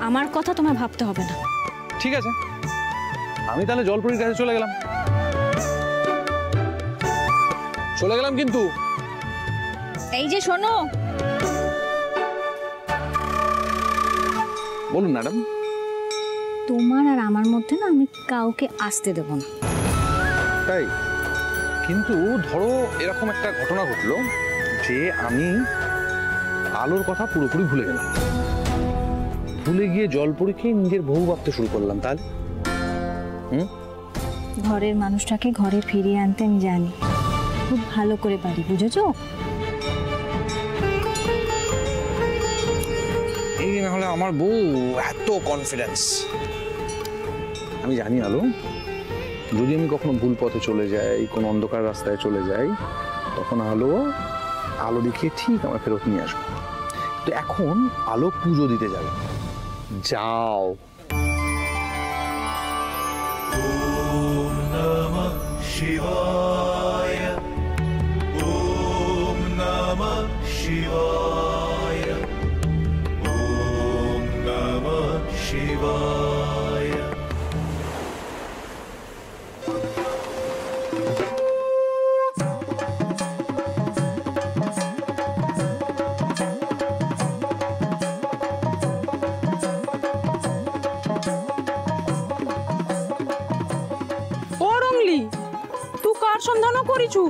আমার কথা তোমায় ভাবতে হবে না। ঠিক আছে, আমি তাহলে জলপুরির কাছে চলে গেলাম। কিন্তু এই যে শোনো। বলুন ম্যাডাম। তোমার আর আমার মধ্যে না আমি কাউকে আসতে দেব না। তাই? কিন্তু ধরো এরকম একটা ঘটনা ঘটলো যে আমি আলোর কথা পুরোপুরি ভুলে গেলাম, ভুলে গিয়ে জলপুরিকে নিজের বউ ভাবতে শুরু করলাম, তাহলে? ঘরের মানুষটাকে ঘরে ফিরিয়ে আনতে আমি জানি, খুব ভালো করে পারি, বুঝেছো? এই না হলে আমার বউ এত কনফিডেন্স। আমি জানি আলো, যদি আমি কখনো ভুল পথে চলে যাই, কোনো অন্ধকার রাস্তায় চলে যাই, তখন আলো দেখিয়ে ঠিক আমার ফেরত নিয়ে আসবো। তো এখন আলো পুজো দিতে যাবে, যাও। ওম নমঃ শিবায়, ওম নমঃ শিবায়, ওম নমঃ শিবায়। সন্ধান করিছু?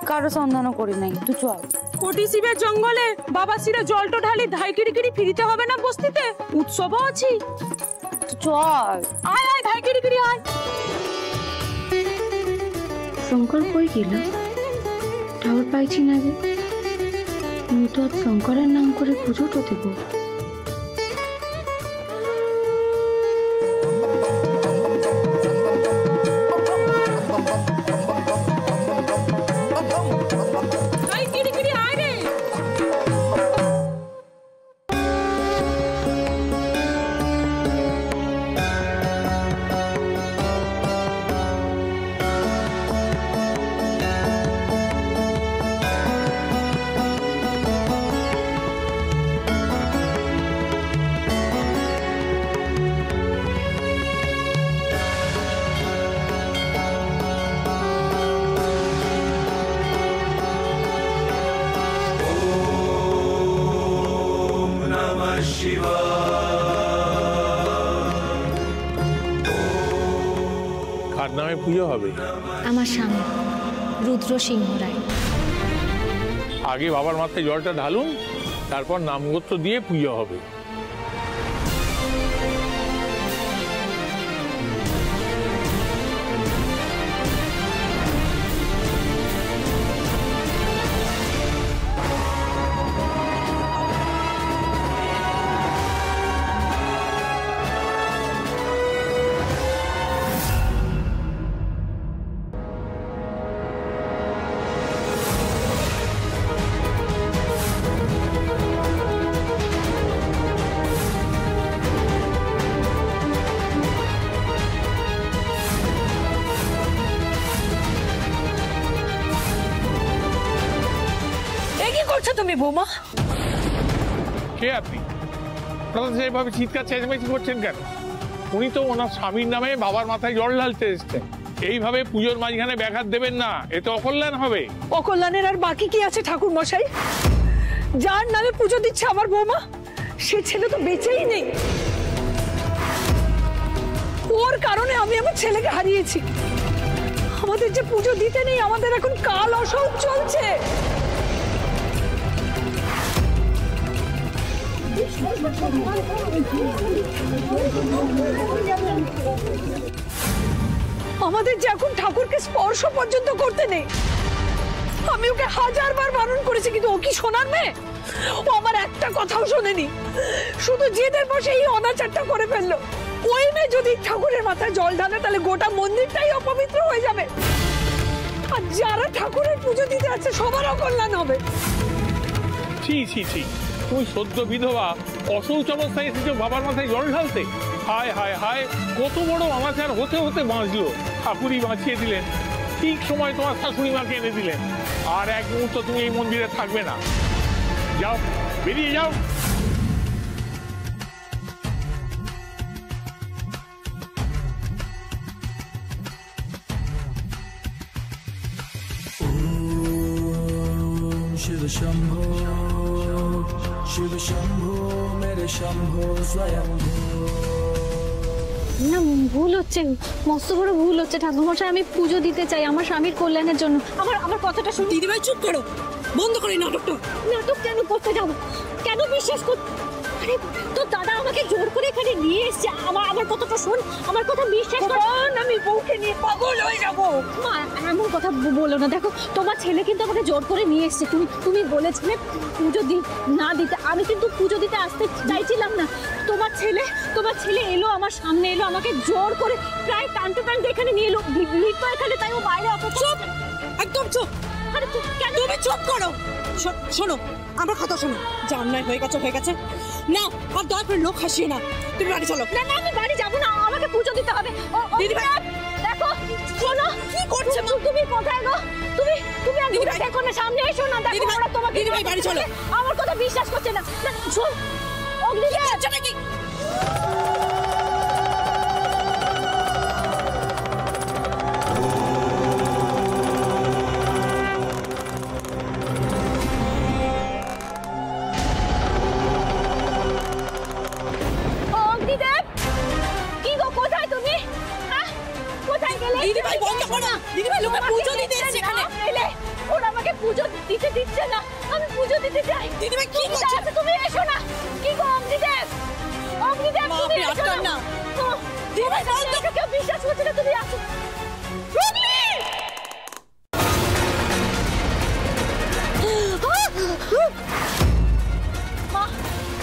কারো সন্ধান করি নাই, তুই চল। কোটি শিবের জঙ্গলে বাবা শিরে জলটো ঢালি ধাইকিরি কিরি ফিরিতে হবে না বস্তিতে, উৎসব আছে। চল আয় আয় ধাইকিরি কিরি আয়। শঙ্কর কই গেল? টাওয়ার পাইছি না যে। আমি তো আজ শঙ্করের নাম করে পুজোটা দেব। কার নামে পুজো হবে? আমার স্বামী রুদ্র সিংহ রায়। আগে বাবার মাথায় জলটা ঢালুন, তারপর নামগোত্র দিয়ে পুজো হবে। তুমি বৌমা? কে আপনি? এইভাবে চিৎকার চেঁচামেচি করছেন কেন? উনি তো ওনার স্বামীর নামে বাবার মাথায় জল ঢালতে এসছেন। এইভাবে পুজোর মাঝখানে ব্যাঘাত দেবেন না, এতে অকল্যাণ হবে। অকল্যাণের আর বাকি কি আছে ঠাকুর মশাই? যার নামে পুজো দিচ্ছে আমার বৌমা, সে ছেলে তো বেঁচেই নেই। ওর কারণে আমি আমার ছেলেকে হারিয়েছি। আমাদের যে পুজো দিতে নেই, আমাদের এখন কাল অসহ্য চলছে। আমাদের যে এখন ঠাকুরকে স্পর্শ পর্যন্ত করতে নেই। আমি ওকে 1000 বার বারণ করেছি, কিন্তু ও কি শোনার মেয়ে? ও আমার একটা কথাও শোনেনি, শুধু জেদের বসে এই অনাচারটা করে ফেললো। ওই মেয়ে যদি ঠাকুরের মাথায় জল ঢালে, তাহলে গোটা মন্দিরটাই অপবিত্র হয়ে যাবে। আর যারা ঠাকুরের পুজো দিতে আছে সবার অকল্যাণ হবে। ছি ছি ছি, তুই সদ্য বিধবা অশৌচ অবস্থায় এসেছো বাবার মাথায় জল ঢালতে? হায় হায় হায়, কত বড় অনাচার হতে হতে বাঁচলো। ঠাকুরই বাঁচিয়ে দিলেন, ঠিক সময় তোমার শাশুড়ি মাকে এনে দিলেন। আর এক মুহূর্ত তুমি এই মন্দিরে থাকবে না। যাও, বেরিয়ে যাও। शिव शंभो मेरे शंभो स्वयंभो। না ভুল হচ্ছে, মস্ত বড় ভুল হচ্ছে ঠাকুরমশাই। আমি পুজো দিতে চাই আমার স্বামীর কল্যাণের জন্য। আমার কথাটা শুনুন। দিদিভাই চুপ করো, বন্ধ করে নাটকটা। নাটক কেন করতে যাবো? কেন বিশ্বাস কর? আরে তো দাদা আমাকে জোর করে এখানে নিয়ে এসেছে। আমার কথাটা শোন, আমার কথা বিশ্বাস কর। আমি বউকে নিয়ে পাগল হয়ে যাবো। মা এমন কথা বলো না। দেখো তোমার ছেলে কিন্তু আমাকে জোর করে নিয়ে এসেছে। তুমি বলেছিলে পুজো না দিতে। আমি কিন্তু পুজো দিতে আসতে চাইছিলাম না। তোমার ছেলে এলো আমার সামনে, এলো আমাকে জোর করে প্রায় টানতে এখানে নিয়ে এলো। তো এখানে তাই ও বাইরে অপেক্ষা। একদম চুপ। আরে কেন? তুমি চুপ করো। শোনো আমার কথা শোনো। যা অন্যায় হয়ে গেছে না। আর দরকার লোক হাসিয়ে না। তুমি বাড়ি চলো। না আমি বাড়ি যাবো না, আমাকে পুজো দিতে হবে। দিদিভাই দেখো শোনো কি করছে। তুমি কোথায় গো? তুমি দিদিভাই দেখো না, সামনে এসো না। দেখো ওরা তোমাকে। দিদিভাই বাড়ি চলো। আমার কথা বিশ্বাস করছে না। শোন অগ্নিদেব আচ্ছা নাকি দিদিভাই বন্ধ করো। দিদিভাই লোকে পুজো দিতে এসেছে এখানে। ওরা আমাকে পুজো দিতে দিচ্ছে না। আমি পুজো দিতে চাই। দিদিভাই কি করছো? তুমি এসো না। কি গো অগ্নিদেব আপনি আটকান না। দিদিভাই বন্ধ। কেউ বিশ্বাস করছে না। তুমি আসো।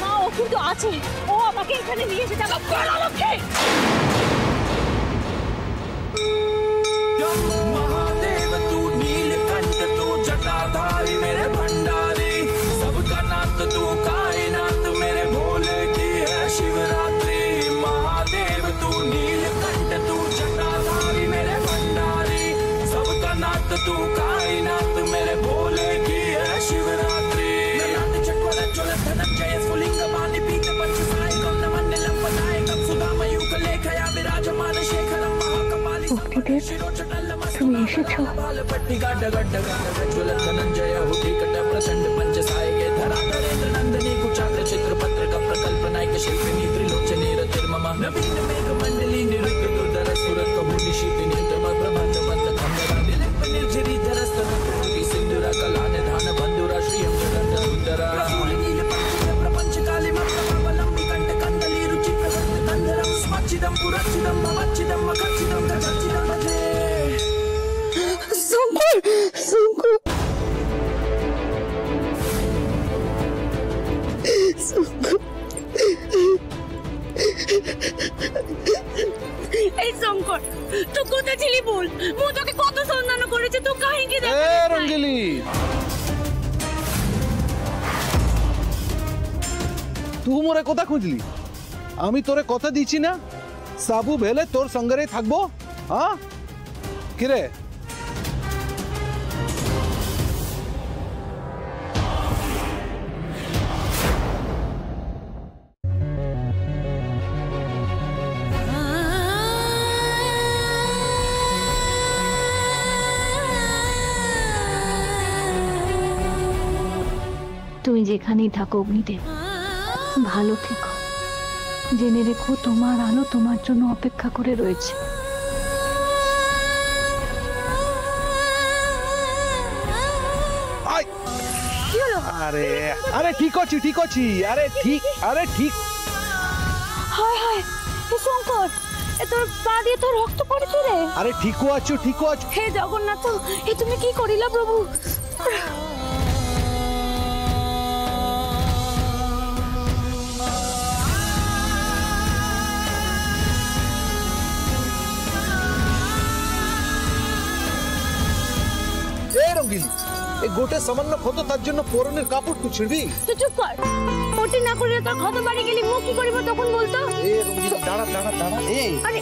মা ও কিন্তু আছে। ও আমাকে এখানে নিয়ে এসেছে। महादेव तू नीलकंठ तू जटाधारी मेरे भंडारी, सबका नाथ तू कायनात मेरे भोले की है शिवरात्रि। महादेव तू नीलकंठ तू जटाधारी मेरे भंडारी, सबका नाथ तू कायनात मेरे भोले की है शिवरात्रि। चक्र ज्वल धनंजय स्फुलिंग पानी पीत पंच सायकम नमन्यलम पदायकम सुधामयूख लेखया विराजमान शेखरम महाकपाली। তুমি এসেছো। धनंजय हुटिकट प्रचंड पंच सायके धरा धरेन्द्र नंदनी कुचाग्र चित्रपत्र प्रकल्प नायक शिल्पिनी त्रिलोचनी रतिर्मम नवीन मेघ मंडली निरुद्ध दुर्धर सुरत कहुंडी शीतिनी तम प्रबंध बंद खंडरा दिलीप निर्झरी धरस्तर सिंधुरा कला निधान बंधुरा श्रीयं जगन्ध उदरा नील प्रपंच काली मलंबी कंठ कंदली रुचि प्रबंध कंदरम स्मच्चिदम पुरच्चिदम ममच्चिदम मखच्चिदम गजच्चिदम भजे। এই শঙ্কর তুই কোথায় ছিলি বল? মু তোকে কত সন্ধান করেছে, তুই কাহিনী দেখ। এ রঙ্গিলি, তুই মোরে কথা খুঁজলি? আমি তোরে কথা দিছি না সাবু ভেলে তোর সঙ্গে থাকবো। হ্যাঁ কিরে? তুমি যেখানেই থাকো অগ্নিদেব, ভালো থেকো। জেনে রেখো তোমার আলো তোমার জন্য অপেক্ষা করে রয়েছে। আরে আরে ঠিক আছি। আরে ঠিক। হায় হায় শঙ্কর, তোর পা দিয়ে তো রক্ত পড়েছে রে। আরে ঠিকও আছো। হে জগন্নাথ, এ তুমি কি করিলা প্রভু? রঙ্গিলি, এই গোটে সামান্য ক্ষত, তার জন্য পরনের কাপড় তুই ছিড়বি? তুই চুপ কর। ওটি না করলে তোর ক্ষত বাড়ি গেলি মুখ কি করিব তখন বলতো? এ রঙ্গিলি দাঁড়া। আরে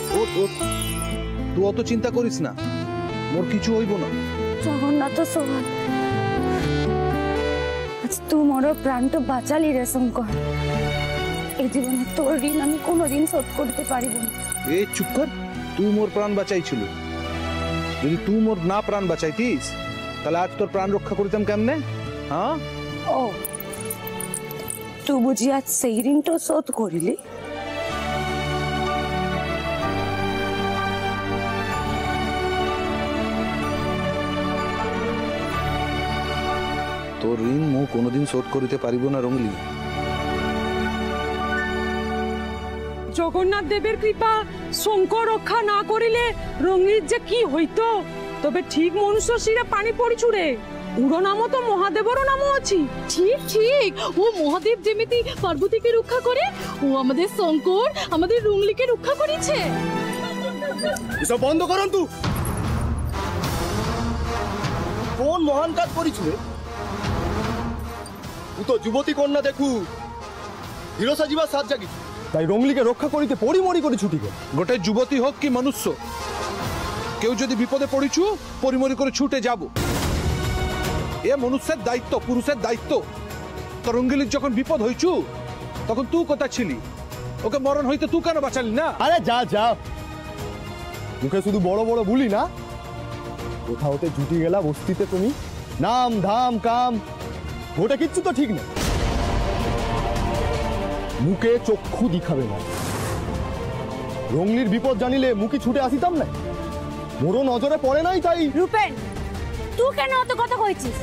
তুই অত চিন্তা করিস না, মোর কিছু হইব না। জগন্নাথ সোহান, আজ তুই মোর প্রাণ তো বাঁচালি রে শঙ্কর। এই জীবনে তোর ঋণ আমি কোনোদিন শোধ করতে পারিব না। এ চুপ কর। তুই মোর প্রাণ বাঁচাইছিল, যদি তুই মোর না প্রাণ বাঁচাইতিস তাহলে আজ তোর প্রাণ রক্ষা করিতাম কেমনে? হ্যাঁ ও তুই বুঝি আজ সেই ঋণটা শোধ করিলি? তোর ঋণ মু কোনোদিন শোধ করিতে পারিব না রঙ্গলি। জগন্নাথ দেবের কৃপা শঙ্কর রক্ষা না করিলে রঙির যে কি হইতো। তবে ঠিক মনুষ্য শিরে পানি পড়িছুড়ে উড়ো নামও তো মহাদেবরও নামও আছে। ঠিক ঠিক, ও মহাদেব যেমিতি পার্বতীকে রক্ষা করে, ও আমাদের শঙ্কর আমাদের রুংলিকে রক্ষা করেছে। এসব বন্ধ করন্তু। কোন মহান কাজ করিছু রে? তু তো যুবতী কন্যা দেখু হিরো সাজিবা সাত জাগি, তাই রঙলিকে রক্ষা করিতে পরিমরি করে ছুটি গেল। গোটে যুবতী হোক কি মনুষ্য, কেউ যদি বিপদে পড়িছু পরিমরি করে ছুটে যাব, এ মনুষ্যের দায়িত্ব, পুরুষের দায়িত্ব। তো রঙ্গিলির যখন বিপদ হইছু তখন তুই কোথা ছিলি? ওকে মরণ হইতে তুই কেন বাঁচালি না? আরে যা যা, মুখে শুধু বড় বড় বুলি না, কোথাওতে জুটি গেলা বস্তিতে তুমি নাম ধাম কাম ওটা কিচ্ছু তো ঠিক না। মুখে চক্ষু দেখাবে না। রঙলির বিপদ জানিলে মুখে ছুটে আসিতাম না, মোরও নজরে পড়ে নাই তাই। রূপেন, তুই কেন অত কথা কইছিস?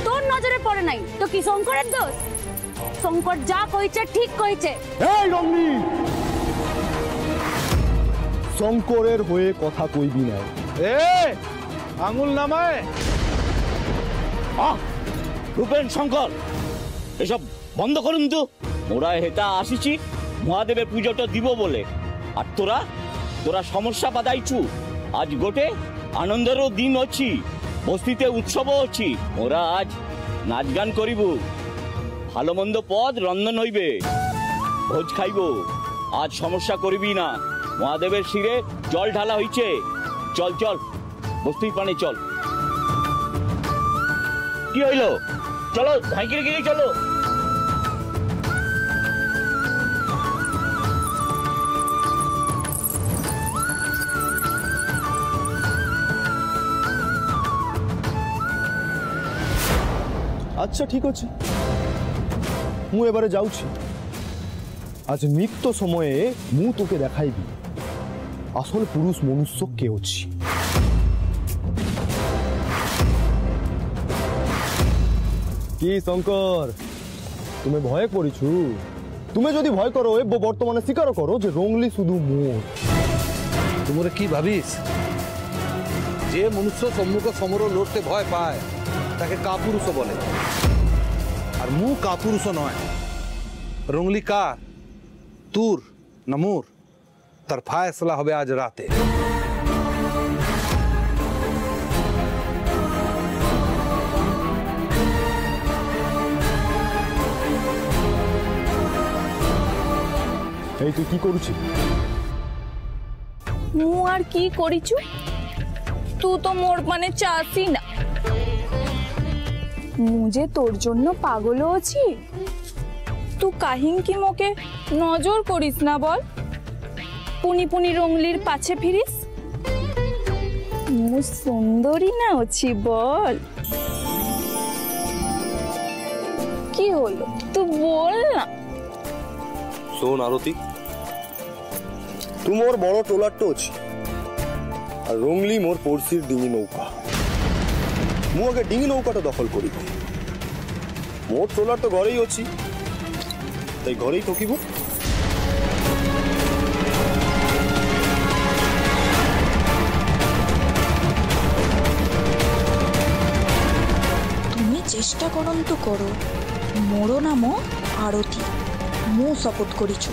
তোর নজরে পড়ে নাই তো কি শঙ্করের দোষ? শঙ্কর যা কইছে ঠিক কইছে। এই রঙলি, শঙ্করের হয়ে কথা কইবি না। এ আঙুল নামায়। রূপেন শঙ্কর এসব বন্ধ করুন তো। ওরা হেতা আসিছি মহাদেবের পুজোটা দিব বলে, আর তোরা তোরা সমস্যা বাদাইছু। আজ গোটে আনন্দেরও দিন অছি, বস্তিতে উৎসবও অছি। ওরা আজ নাচ গান করিব, ভালো মন্দ পদ রন্ধন হইবে, ভোজ খাইব। আজ সমস্যা করবি না। মহাদেবের শিরে জল ঢালা হইছে। চল চল বস্তির পানে চল। কি হইল? চলো সাইকেল গিয়ে চলো। আচ্ছা ঠিক আছে, মু এবারে যাচ্ছি। আজ মৃত্যু সময়ে মু তোকে দেখাইবি আসল পুরুষ মনুষ্য কে অছি। কি শঙ্কর, তুমি ভয় করিছু? তুমি যদি ভয় করো বর্তমানে স্বীকার করো যে রঙলি শুধু মোর। তোমরা কি ভাবিস? যে মনুষ্য সম্মুখ সমর লড়তে ভয় পায় তাকে কাপুরুষ বলে, আর মু কাপুরুষ নয়। রঙলি কার, তুর না মোর, তার ফায়সলা হবে আজ রাতে। এই তুই কি করছিস? মু আর কি করিছু? তুই তো মোর মানে চাসি না। মু যে তোর জন্য পাগল আছি, তুই কাহিন কি মোকে নজর করিস না বল? পুনি পুনি রঙলির পাছে ফিরিস। মু সুন্দরী না আছি বল? কি হলো তুই বল না। শোন আরতি, তুই মোর বড় টোলারটো অছি, আর রঙলি মোর পড়শির ডিঙি নৌকা। মু আগে ডিঙি নৌকাটা দখল করিব। মোর টোলার তো ঘরেই অছি, তাই ঘরেই ঠকিব। তুমি চেষ্টা করন্তু করো। মোর নাম আরতি। মু শপথ করিছু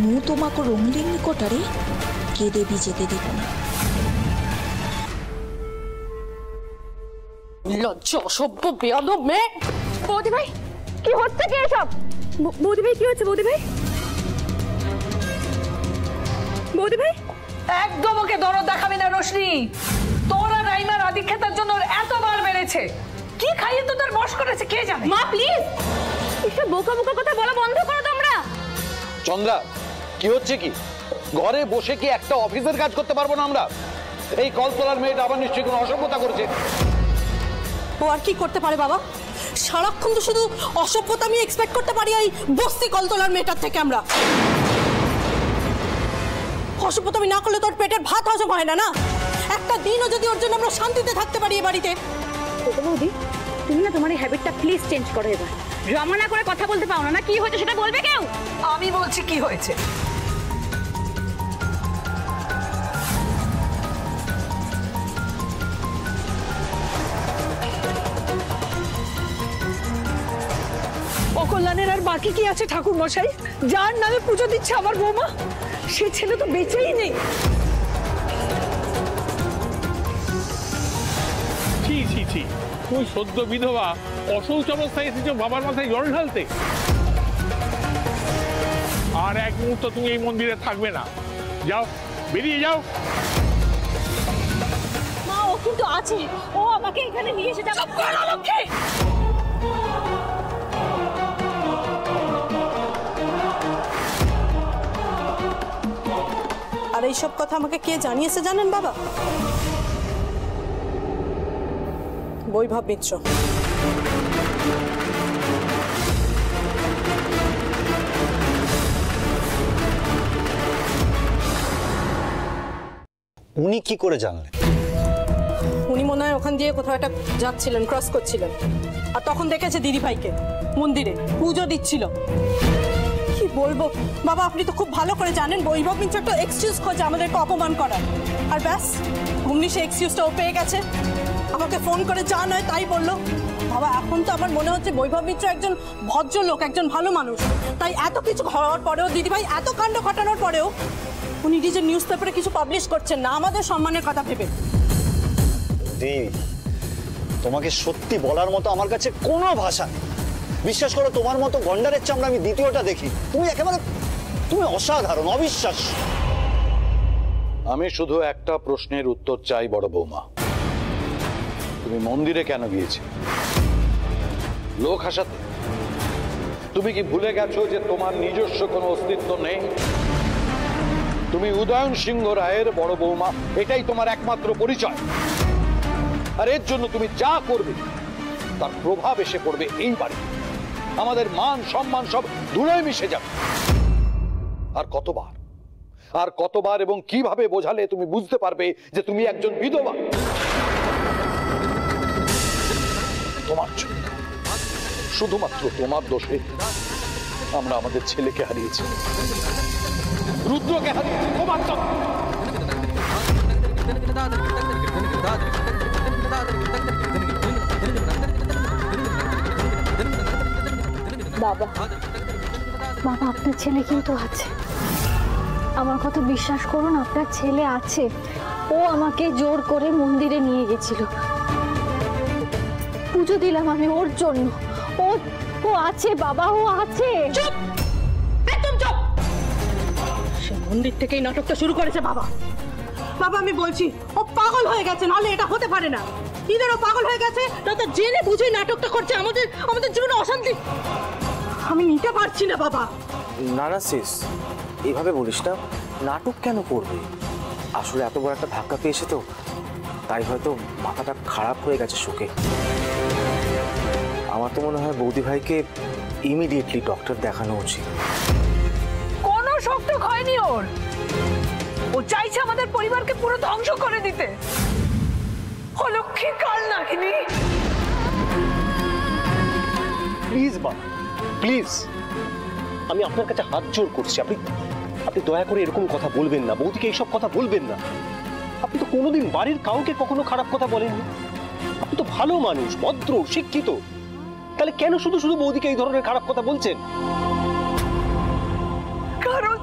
মু তোমাকে রঙলির নিকটারে কেঁদে যেতে দেব না। লজ্জা অসভ্য বেয়াদব মেয়ে। বৌদি ভাই কি হচ্ছে কি এসব? বৌদি ভাই কি হচ্ছে? বৌদি ভাই, বৌদি ভাই একদম ওকে দরদ দেখাবি না রোশনি। তোরা রাইমার আদিক্ষেতার জন্য এতবার বেড়েছে। কি খাইয়ে তো তোর বশ করেছে কে জানে। মা প্লিজ এসব বোকা বোকা কথা বলা বন্ধ করো তোমরা। চন্দ্রা, কি হচ্ছে কি? ঘরে বসে কি একটা অফিসের কাজ করতে পারবো না আমরা? এই কলতলার মেয়েটা আবার নিশ্চয়ই কোনো অসভ্যতা করছে। ও আর কি করতে পারে বাবা? সারাক্ষণ তো শুধু অসভ্যতা আমি এক্সপেক্ট করতে পারি এই বস্তি কলতলার মেয়েটার থেকে। আমরা অসভ্যতা আমি না করলে তোর পেটের ভাত হজম হয় না। না একটা দিনও যদি ওর জন্য আমরা শান্তিতে থাকতে পারি এ বাড়িতে। বৌদি তুমি না তোমার এই হ্যাবিটটা প্লিজ চেঞ্জ করো। এবার ড্রামা না করে কথা বলতে পাও না? কি হয়েছে সেটা বলবে কেউ? আমি বলছি কি হয়েছে। অকল্যাণের আর বাকি কি আছে ঠাকুর মশাই? যার নামে পুজো দিচ্ছে আমার বৌমা, সে ছেলে তো বেঁচেই নেই। ছি ছি ছি, তুই সদ্য বিধবা অশৌচ অবস্থায় এসেছো বাবার মাথায় জল ঢালতে। আর এক মুহূর্ত তুমি এই মন্দিরে থাকবে না। যাও, বেরিয়ে যাও। মা ও কিন্তু আছে, ও আমাকে এখানে নিয়ে এসে যাবে। আর এইসব কথা আমাকে কে জানিয়েছে জানেন বাবা? বৈভব মিত্র। উনি কি করে জানলেন? উনি মনে হয় ওখান দিয়ে কোথাও একটা যাচ্ছিলেন, ক্রস করছিলেন, আর তখন দেখেছে দিদি ভাইকে মন্দিরে পুজো দিচ্ছিল। কি বলবো বাবা, আপনি তো খুব ভালো করে জানেন বৈভব মিত্র একটা এক্সকিউজ খোঁজে আমাদেরকে অপমান করার। আর ব্যাস অমনি সে এক্সকিউজটা ও পেয়ে গেছে, আমাকে ফোন করে যা নয় তাই বললো। বাবা এখন তো আমার মনে হচ্ছে বৈভব মিত্র একজন ভদ্রলোক, একজন ভালো মানুষ। তাই এত কিছু হওয়ার পরেও, দিদিভাই এত কাণ্ড ঘটানোর পরেও উনি নিজের নিউজ পেপারে কিছু পাবলিশ করছেন না আমাদের সম্মানের কথা ভেবে। তোমাকে সত্যি বলার মতো আমার কাছে কোনো ভাষা নেই। বিশ্বাস করো, তোমার মতো গন্ডারের চামড়া আমি দ্বিতীয়টা দেখি। তুমি অসাধারণ, অবিশ্বাস্য। আমি শুধু একটা প্রশ্নের উত্তর চাই বড় বৌমা, তুমি মন্দিরে কেন গিয়েছে? লোক হাসাতে? তুমি কি ভুলে গেছো যে তোমার নিজস্ব কোনো অস্তিত্ব নেই? তুমি উদয়ন সিংহ রায়ের বড় বৌমা, এটাই তোমার একমাত্র পরিচয়। আর এর জন্য তুমি যা করবে তার প্রভাব এসে পড়বে এই বাড়িতে। আমাদের মান সম্মান সব ধুলোয় মিশে যাবে। আর কতবার এবং কিভাবে বোঝালে তুমি বুঝতে পারবে যে তুমি একজন বিধবা? তোমার জন্য, শুধুমাত্র তোমার দোষে আমরা আমাদের ছেলেকে হারিয়েছি, রুদ্রকে হারিয়েছি। তোমার জন্য। বাবা বাবা আপনার ছেলে কিন্তু আছে, আমার কথা বিশ্বাস করুন, আপনার ছেলে আছে। ও আমাকে জোর করে মন্দিরে নিয়ে গেছিল, পুজো দিলাম আমি ওর জন্য। ও আছে বাবা, ও আছে। চুপ, একদম চুপ। সে মন্দির থেকেই নাটকটা শুরু করেছে বাবা। বাবা আমি বলছি ও পাগল হয়ে গেছে, নাহলে এটা হতে পারে না। ইদার ও পাগল হয়ে গেছে, না তো জেনে বুঝে নাটকটা করছে আমাদের জীবনে অশান্তি। আমি নিতে পারছি না বাবা। না না সিস, এইভাবে বলিস না। নাটক কেন করবে? আসলে এত বড় একটা ধাক্কা পেয়েছে তো, তাই হয়তো মাথাটা খারাপ হয়ে গেছে শোকে। আমার তো মনে হয় বৌদি ভাইকে ইমিডিয়েটলি ডক্টর দেখানো উচিত। কোনো শক্ত হয়নি ওর, ও চাইছে আমাদের পরিবারকে পুরো ধ্বংস করে দিতে। অলক্ষী কাল নাকিনি। প্লিজ মা, প্লিজ, আমি আপনার কাছে হাত জোর করছি, আপনি দয়া করে এরকম কথা বলবেন না। বৌদিকে এইসব কথা বলবেন না। আপনি তো কোনোদিন বাড়ির কাউকে কখনো খারাপ কথা বলেননি। আপনি তো ভালো মানুষ, ভদ্র, শিক্ষিত। তাহলে কেন শুধু শুধু বৌদিকে এই ধরনের খারাপ কথা বলছেন? কারণ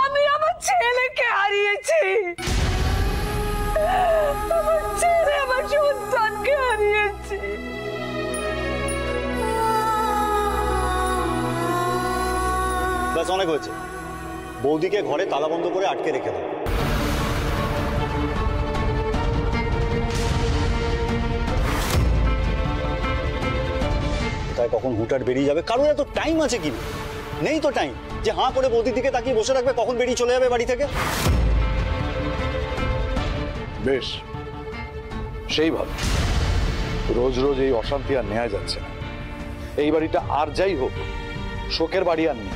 আমি আমার ছেলেকে হারিয়েছি। আমার ছেলে, আমার সন্তানকে হারিয়েছি। ব্যাস, অনেক হয়েছে। বৌদিকে ঘরে তালা বন্ধ করে আটকে রেখে দাও। তাই কখন হুটার বেরিয়ে যাবে? কারোর এত টাইম আছে কি? নেই তো টাইম যে হাঁ করে বৌদির দিকে তাকিয়ে বসে রাখবে কখন বেরিয়ে চলে যাবে বাড়ি থেকে। বেশ, সেই ভালো। রোজ রোজ এই অশান্তি আর নেওয়া যাচ্ছে না। এই বাড়িটা আর যাই হোক শোকের বাড়ি আর নেই,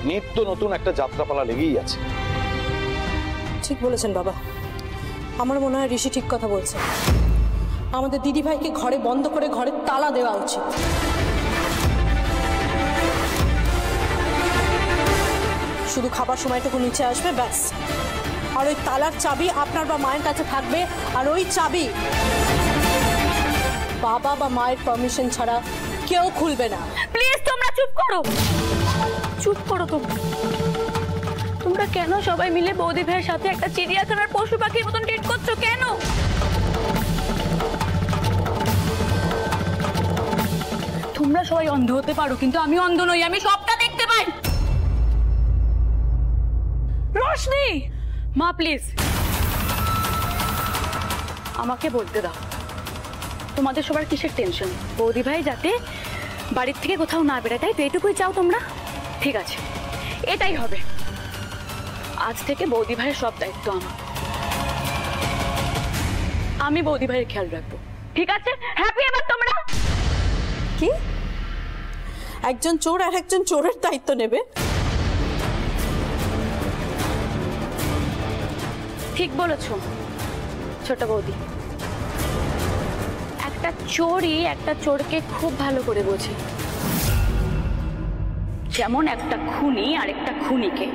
নিত্য নতুন একটা যাত্রাপালা লেগেই আছে। ঠিক বলেছেন বাবা, আমার মনে হয় ঋষি ঠিক কথা বলছে। আমাদের দিদিভাইকে ঘরে বন্ধ করে ঘরে তালা দেওয়া উচিত। শুধু খাবার সময়টুকু নিচে আসবে ব্যাস, আর ওই তালার চাবি আপনার বা মায়ের কাছে থাকবে, আর ওই চাবি বাবা বা মায়ের পারমিশন ছাড়া কেউ খুলবে না। প্লিজ তোমরা চুপ করো, চুপ করো। তোমরা কেন সবাই মিলে বৌদি ভাইয়ের সাথে একটা চিড়িয়াখানার পশু পাখির মতন ট্রিট করছো কেন? তোমরা সবাই অন্ধ হতে পারো, কিন্তু আমি অন্ধ নই, আমি সবটা দেখতে পাই। রোশনি মা, প্লিজ আমাকে বলতে দাও, তোমাদের সবার কিসের টেনশন? বৌদি ভাই যাতে বাড়ির থেকে কোথাও না বেরোয়, তাই তো এটুকুই চাও তোমরা? ঠিক আছে, এটাই হবে। আজ থেকে বৌদি ভাইয়ের সব দায়িত্ব আমার, আমি বৌদি ভাইয়ের খেয়াল রাখবো। ঠিক আছে, হ্যাপি এবার তোমরা? কি একজন চোর আর একজন চোরের দায়িত্ব নেবে? ঠিক বলেছো ছোট বৌদি, একটা চোরই একটা চোরকে খুব ভালো করে বোঝে, যেমন একটা খুনি আর একটা খুনিকে।